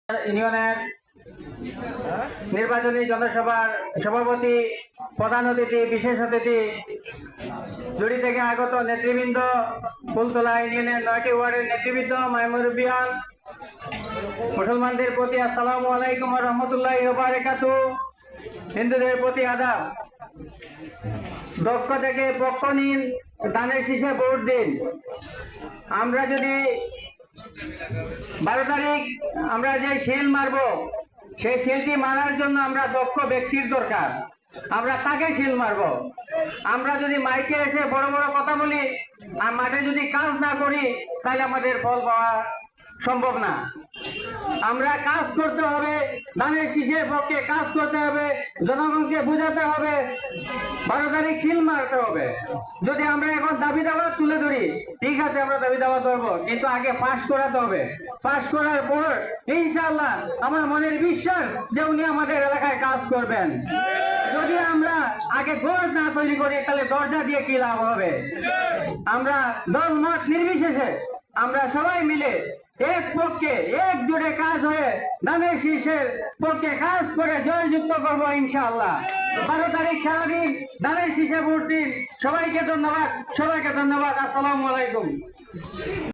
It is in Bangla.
ইউনিয়নের নির্বাচনী জনসভার সভাপতি, প্রধান অতিথি, বিশেষ অতিথি, জুড়ি থেকে আগত নেতৃবৃন্দ, ফুলতলা ইউনিয়নের ৯টি ওয়ার্ডের নেতৃবৃন্দ, মাইমুরবিয়ান, মুসলমানদের প্রতি আসসালামু আলাইকুম ওয়া রাহমাতুল্লাহি ওয়া বারাকাতুহু, হিন্দুদের প্রতি আদাব। দক্ষ থেকে পক্ষ নিন, ধানের শীষে ভোট দিন। আমরা যদি 12 তারিখ আমরা যে শিল মারব, সেই শিলটি মারার জন্য আমরা দক্ষ ব্যক্তির দরকার। আমরা তাকে শিল মারব। আমরা যদি মাইকে এসে বড় বড় কথা বলি আর মাঠে যদি কাজ না করি, তাহলে আমাদের ফল পাওয়া সম্ভব না। আমরা কাজ করতে হবে, ধানের শীষের পক্ষে কাজ করতে হবে, জনগণকে বোঝাতে হবে, 12 তারিখ শিল মারতে হবে। যদি আমরা এখন দাবি দাবা তুলে ধরি, ঠিক আছে, আমরা দাবি দাবা ধরবো, কিন্তু আগে পাস করাতে হবে। পাস করার পর ইনশাআল্লাহ আমার মনের বিশ্বাস যে উনি আমাদের এলাকায় কাজ করবেন। যদি আমরা আগে ঘর না তৈরি করি, তাহলে দরজা দিয়ে কি লাভ হবে? আমরা দল মত নির্বিশেষে আমরা সবাই মিলে এক পক্ষে একজোটে কাজ হয়ে ধানের শীষের পক্ষে কাজ করে জয়যুক্ত করবো ইনশাআল্লাহ। 12 তারিখ সারাদিন ধানের শীষে ভোট দিন। সবাইকে ধন্যবাদ। আসসালামু আলাইকুম।